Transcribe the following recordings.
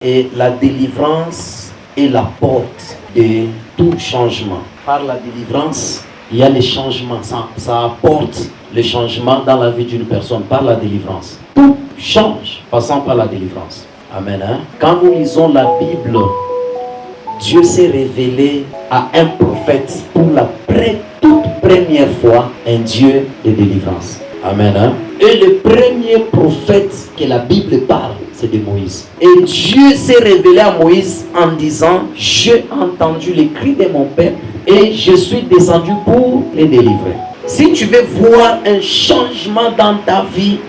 Et la délivrance est la porte de tout changement. Par la délivrance, il y a les changements. Ça apporte le changement dans la vie d'une personne par la délivrance. Tout change passant par la délivrance. Amen. Quand nous lisons la Bible, Dieu s'est révélé à un prophète pour la toute première fois, un Dieu de délivrance. Amen. Et le premier prophète que la Bible parle, c'est de Moïse. Et Dieu s'est révélé à Moïse en disant: j'ai entendu les cris de mon peuple et je suis descendu pour les délivrer. Si tu veux voir un changement dans ta vie,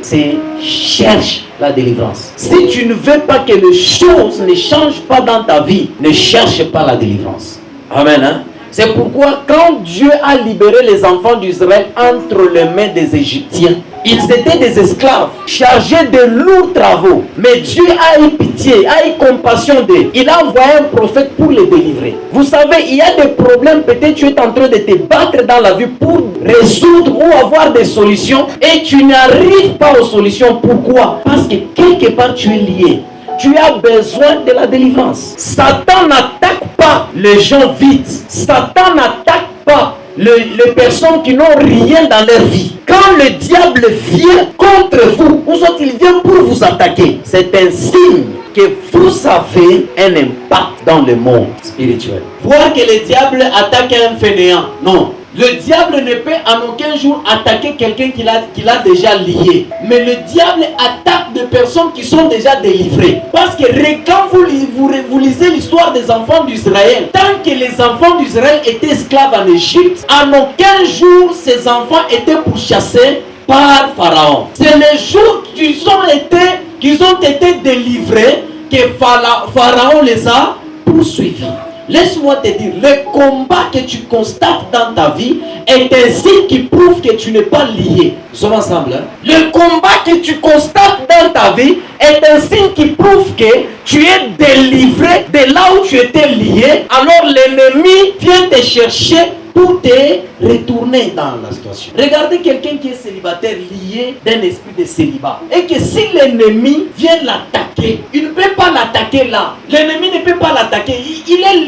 c'est cherche la délivrance. Si tu ne veux pas que les choses ne changent pas dans ta vie, ne cherche pas la délivrance. Amen. C'est pourquoi quand Dieu a libéré les enfants d'Israël entre les mains des Égyptiens, ils étaient des esclaves, chargés de lourds travaux. Mais Dieu a eu pitié, a eu compassion d'eux. Il a envoyé un prophète pour les délivrer. Vous savez, il y a des problèmes, peut-être tu es en train de te battre dans la vie pour résoudre ou avoir des solutions et tu n'arrives pas aux solutions. Pourquoi? Parce que quelque part tu es lié. Tu as besoin de la délivrance. Satan n'attaque pas les gens vides. Satan n'attaque pas les personnes qui n'ont rien dans leur vie. Quand le diable vient contre vous, ou soit il vient pour vous attaquer, c'est un signe que vous avez un impact dans le monde spirituel. Voir que le diable attaque un fainéant, non. Le diable ne peut en aucun jour attaquer quelqu'un qu'il a déjà lié. Mais le diable attaque des personnes qui sont déjà délivrées. Parce que quand vous lisez l'histoire des enfants d'Israël, tant que les enfants d'Israël étaient esclaves en Égypte, en aucun jour ces enfants étaient pourchassés par Pharaon. C'est le jour qu'ils ont été délivrés que Pharaon les a poursuivis. Laisse-moi te dire, le combat que tu constates dans ta vie est un signe qui prouve que tu n'es pas lié. Nous sommes ensemble, hein? Le combat que tu constates dans ta vie est un signe qui prouve que tu es délivré de là où tu étais lié. Alors l'ennemi vient te chercher pour te retourner dans la situation. Regardez quelqu'un qui est célibataire lié d'un esprit de célibat. Et que si l'ennemi vient l'attaquer, il ne peut pas l'attaquer là. L'ennemi ne peut pas l'attaquer.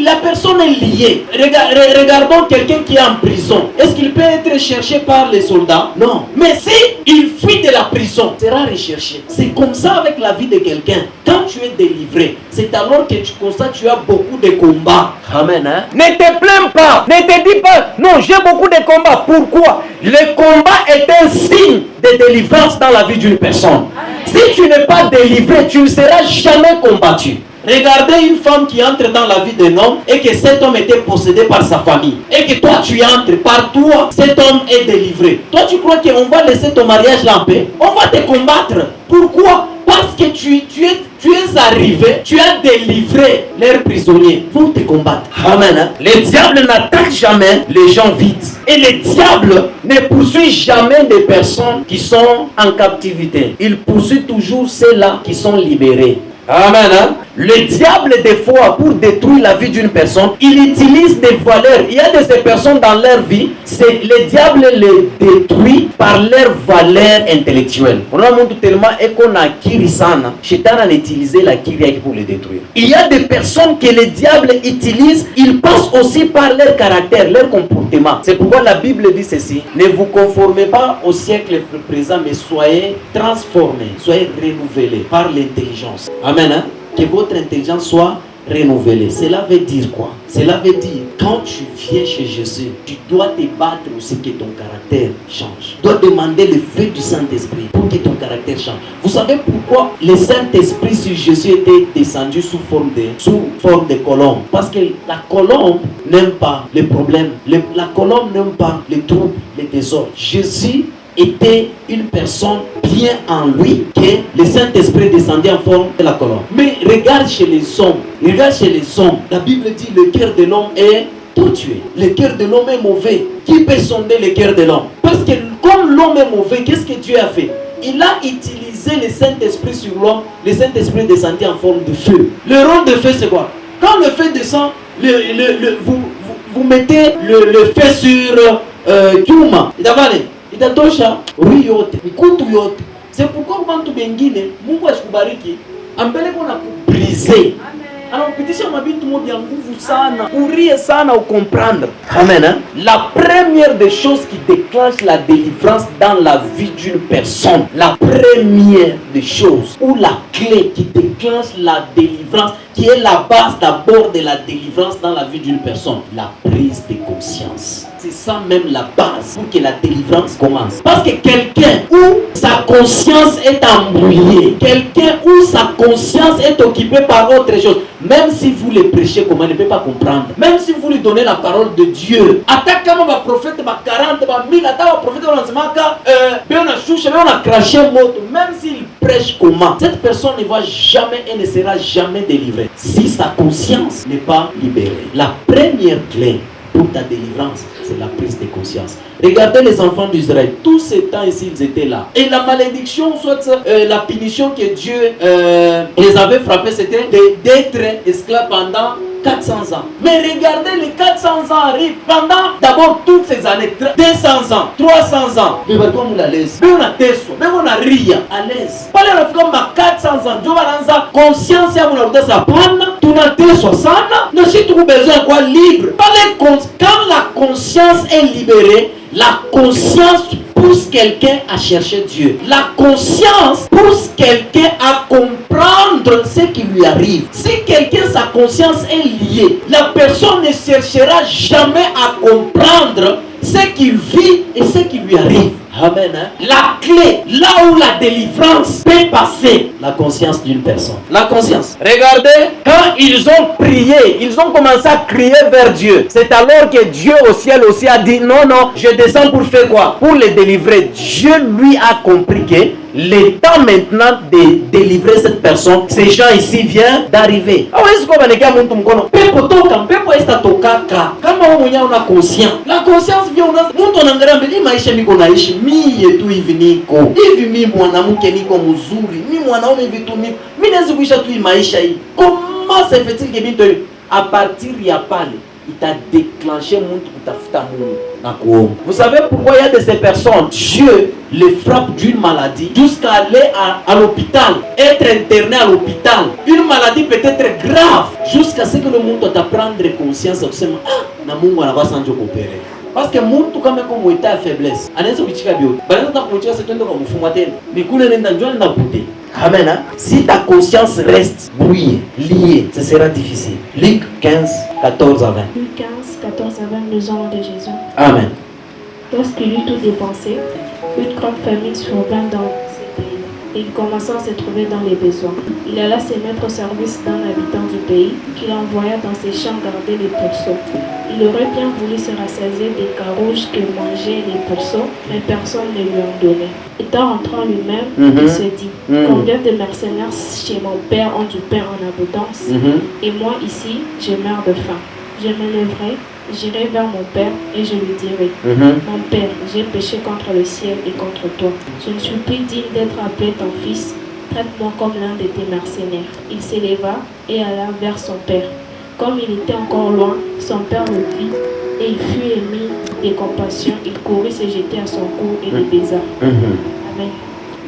La personne est liée. Regardons quelqu'un qui est en prison. Est-ce qu'il peut être cherché par les soldats? Non. Mais si il fuit de la prison, il sera recherché. C'est comme ça avec la vie de quelqu'un. Quand tu es délivré, c'est alors que tu constates que tu as beaucoup de combats. Amen. Hein? Ne te plains pas. Ne te dis pas, non, j'ai beaucoup de combats. Pourquoi? Le combat est un signe de délivrance dans la vie d'une personne. Si tu n'es pas délivré, tu ne seras jamais combattu. Regardez une femme qui entre dans la vie d'un homme et que cet homme était possédé par sa famille. Et que toi tu entres, par toi, cet homme est délivré. Toi tu crois qu'on va laisser ton mariage là en paix? On va te combattre. Pourquoi? Parce que tu es arrivé, tu as délivré leurs prisonniers. Ils vont te combattre. Amen. Hein? Le diable n'attaque jamais les gens vides. Et le diable ne poursuit jamais des personnes qui sont en captivité. Il poursuit toujours ceux-là qui sont libérés. Amen. Hein? Le diable, des fois, pour détruire la vie d'une personne, il utilise des valeurs. Il y a de ces personnes dans leur vie, le diable les détruit par leurs valeurs intellectuelles. On a montré tellement qu'on a kirisana. Shaitan a utilisé la kiri pour les détruire. Il y a des personnes que le diable utilise, il passe aussi par leur caractère, leur comportement. C'est pourquoi la Bible dit ceci: ne vous conformez pas au siècle présent, mais soyez transformés, soyez renouvelés par l'intelligence. Amen. Hein? Que votre intelligence soit renouvelée. Cela veut dire quoi? Cela veut dire, quand tu viens chez Jésus, tu dois te battre aussi que ton caractère change. Tu dois demander le feu du Saint-Esprit pour que ton caractère change. Vous savez pourquoi le Saint-Esprit sur Jésus était descendu sous forme de colombe? Parce que la colombe n'aime pas les problèmes. La colombe n'aime pas les troubles, les désordres. Jésus était une personne bien en lui, que le Saint-Esprit descendait en forme de la colombe. Mais regarde chez les hommes, la Bible dit le cœur de l'homme est tortueux. Le cœur de l'homme est mauvais. Qui peut sonder le cœur de l'homme? Parce que comme l'homme est mauvais, qu'est-ce que Dieu a fait? Il a utilisé le Saint-Esprit sur l'homme. Le Saint-Esprit descendait en forme de feu. Le rôle de feu, c'est quoi? Quand le feu descend, vous mettez le feu sur Kyuma. Itatosha, oui yote, mikutu yote. C'est pourquoi bantu bengine, Mungu asikubariki. ambele kuna briser. Alors pitisha mabintu mo bya nguvu sana, urie sana ou comprendre. Amen. Hein? La première des choses qui déclenche la délivrance dans la vie d'une personne, la première des choses ou la clé qui déclenche la délivrance, qui est la base d'abord de la délivrance dans la vie d'une personne, la prise de conscience. C'est ça même la base pour que la délivrance commence. Parce que quelqu'un où sa conscience est embrouillée, quelqu'un où sa conscience est occupée par autre chose, même si vous le prêchez comment, il ne peut pas comprendre. Même si vous lui donnez la parole de Dieu, attaque comme un prophète, 40, 1000, attaque un prophète, on a craché un mot, même s'il prêche comment, cette personne ne va jamais et ne sera jamais délivrée si sa conscience n'est pas libérée. La première clé pour ta délivrance, c'est la prise de conscience. Regardez les enfants d'Israël, tous ces temps ici, ils étaient là. Et la malédiction, soit la punition que Dieu les avait frappés, c'était d'être esclaves pendant 400 ans. Mais regardez, les 400 ans arrivent pendant d'abord toutes ces années, 200 ans, 300 ans. Mais comme on a l'aise, mais on a teso, mais on a ria, à l'aise. Pas les comme 400 ans, Dieu va lancer conscience à mon ordre, ça prend, tout n'a teso sana, ne si tu as besoin de quoi libre. Quand la conscience est libérée, la conscience pousse quelqu'un à chercher Dieu. La conscience pousse quelqu'un à comprendre ce qui lui arrive. Si quelqu'un, sa conscience est liée, la personne ne cherchera jamais à comprendre ce qu'il vit et ce qui lui arrive. Amen. Hein? La clé, là où la délivrance peut passer, la conscience d'une personne. La conscience. Regardez, quand ils ont prié, ils ont commencé à crier vers Dieu. C'est alors que Dieu au ciel aussi a dit, non, non, je descends pour faire quoi? Pour les délivrer. Dieu lui a compris que le temps maintenant de délivrer cette personne, ces gens ici viennent d'arriver. Ah oui, c'est comme un gars, on a conscience. La conscience vient, on a mie tu hivi niko hivi, mi mwanamke niko mzuri, mi mwanaume vitu mi naweza kuisha tu maisha hii. Comment ça fait-il que bintu à partir ya pale ita déclenché mtu kutafuta Mungu na kuomba? Vous savez pourquoi il y a de ces personnes, Dieu les frappe d'une maladie jusqu'à aller à l'hôpital, être interné à l'hôpital, une maladie peut-être grave, jusqu'à ce que le monde doit prendre conscience de ce na Mungu anava sanjo coopérer. Parce que mtu kama kwa état de faiblesse anaweza kuchika bio bali ndio kuchika setendo kwa mfumo tena mikule nenda njoo nenda bute. Amen. Hein? Si ta conscience reste brouillée, liée, ce sera difficile. Luc 15, 14 à 20. Luc 15, 14 à 20, nous allons de Jésus. Amen. Lorsqu'il eut tout dépensé, une grande famine survint dans ces pays. Il commença à se trouver dans les besoins. Il alla se mettre au service d'un habitant du pays, qu'il envoya dans ses champs garder les pourceaux. Il aurait bien voulu se rassasier des carouges que mangeaient les pourceaux, mais personne ne lui en donnait. Étant rentrant lui-même, il se dit, combien de mercenaires chez mon père ont du pain en abondance, et moi ici, je meurs de faim. Je me lèverai, j'irai vers mon père et je lui dirai, mon père, j'ai péché contre le ciel et contre toi. Je ne suis plus digne d'être appelé ton fils, traite-moi comme l'un de tes mercenaires. Il s'éleva et alla vers son père. Comme il était encore loin, son père le vit et il fut ému de compassion. Il courut se jeter à son cou et le baisa. Amen.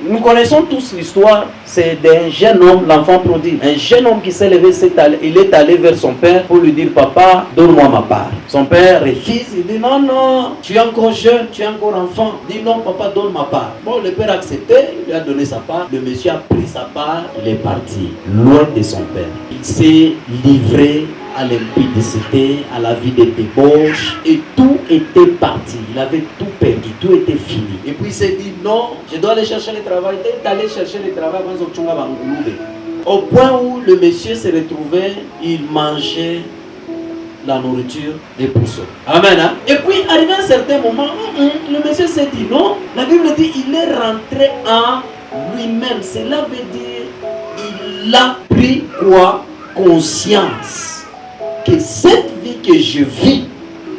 Nous connaissons tous l'histoire, c'est d'un jeune homme, l'enfant prodigue. Un jeune homme qui s'est levé, il est allé vers son père pour lui dire, papa, donne-moi ma part. Son père refuse, il dit, non, non, tu es encore jeune, tu es encore enfant. Il dit, non, papa, donne ma part. Bon, le père a accepté, il lui a donné sa part. Le monsieur a pris sa part, il est parti, loin de son père. Il s'est livré à l'impudicité, à la vie de débauche, et tout était parti. Il avait tout perdu, tout était fini. Et puis il s'est dit, non, je dois aller chercher le travail. Il est allé chercher le travail au point où le monsieur se retrouvait, il mangeait la nourriture des pourceaux. Amen. Hein? Et puis, arrivé à un certain moment, le monsieur s'est dit, non, la Bible dit, il est rentré en lui-même. Cela veut dire, il a pris quoi? Conscience. Que cette vie que je vis,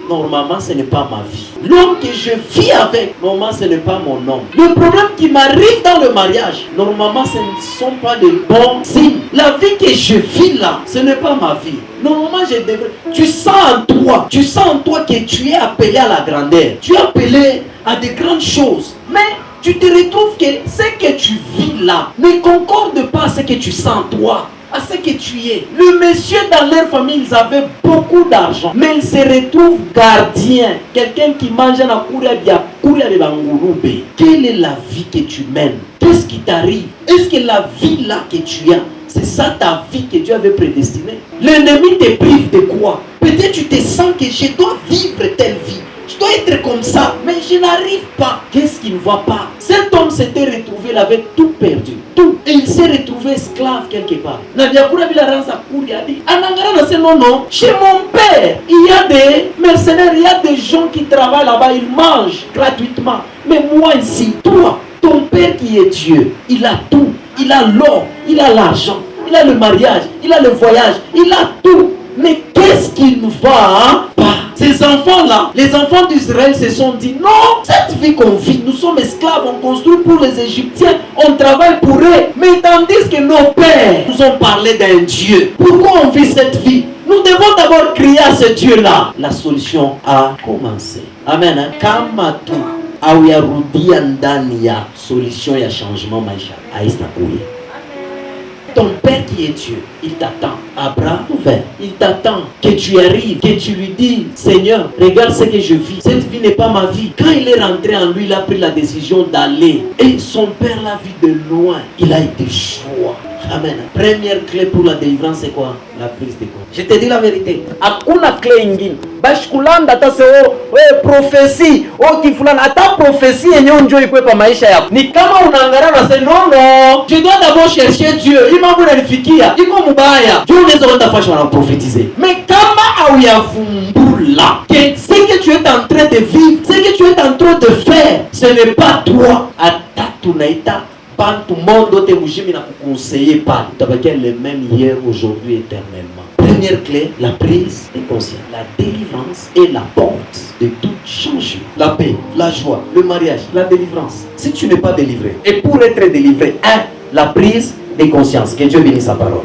normalement ce n'est pas ma vie. L'homme que je vis avec, normalement ce n'est pas mon homme. Le problème qui m'arrive dans le mariage, normalement ce ne sont pas de bons signes. La vie que je vis là, ce n'est pas ma vie. Normalement je devrais... Tu sens en toi que tu es appelé à la grandeur. Tu es appelé à de grandes choses. Mais tu te retrouves que ce que tu vis là ne concorde pas à ce que tu sens toi, à ce que tu es. Le monsieur dans leur famille, ils avaient beaucoup d'argent, mais ils se retrouvent gardiens. Quelqu'un qui mange un courir de Bangourube. Quelle est la vie que tu mènes? Qu'est-ce qui t'arrive? Est-ce que la vie là que tu as, c'est ça ta vie que Dieu avait prédestinée? L'ennemi te prive de quoi? Peut-être tu te sens que je dois vivre telle vie. Je dois être comme ça, mais je n'arrive pas. Qu'est-ce qui ne va pas? Cet homme s'était retrouvé, il avait tout perdu. Tout. Et il s'est retrouvé esclave quelque part. Non, chez mon père, il y a des mercenaires, il y a des gens qui travaillent là-bas, ils mangent gratuitement. Mais moi ici, toi, ton père qui est Dieu, il a tout. Il a l'or, il a l'argent, il a le mariage, il a le voyage, il a tout. Mais qu'est-ce qui ne va pas? Ces enfants-là, les enfants d'Israël se sont dit, non, cette vie qu'on vit, nous sommes esclaves, on construit pour les Égyptiens, on travaille pour eux. Mais tandis que nos pères nous ont parlé d'un Dieu, pourquoi on vit cette vie? Nous devons d'abord crier à ce Dieu-là. La solution a commencé. Amen. Hein? Kamatu, aouyarudia ndani ya solution ya changement maisha. Aïstakoye. Ton père qui est Dieu, il t'attend. Abraham, il t'attend que tu arrives, que tu lui dis, Seigneur, regarde ce que je vis. Cette vie n'est pas ma vie. Quand il est rentré en lui, il a pris la décision d'aller. Et son père l'a vu de loin. Il a été choix. Amen. Première clé pour la délivrance, c'est quoi? La prise de conscience. Je te dis la vérité. Hakuna clé ingine. Bashkulanda ta seo prophétie kifulana ata prophétie yenyewe njoo ikwe pa maisha yako. Ni kama unaangalia na sema non, je dois d'abord chercher Dieu. Hii mambo inanifikia. Iko mubaya. Dieu unaweza kwenda fasha na prophétiser. Mais kama hauyavumbula que ce que tu es en train de vivre, ce que tu es en train de faire, ce n'est pas toi. Ata tunaita tout le monde te mujimi na kukonseiller pas. Tabakia le même hier, aujourd'hui, éternellement. Première clé, la prise de conscience. La délivrance est la porte de tout changement. La paix, la joie, le mariage, la délivrance. Si tu n'es pas délivré, et pour être délivré, la prise de conscience. Que Dieu bénisse sa parole.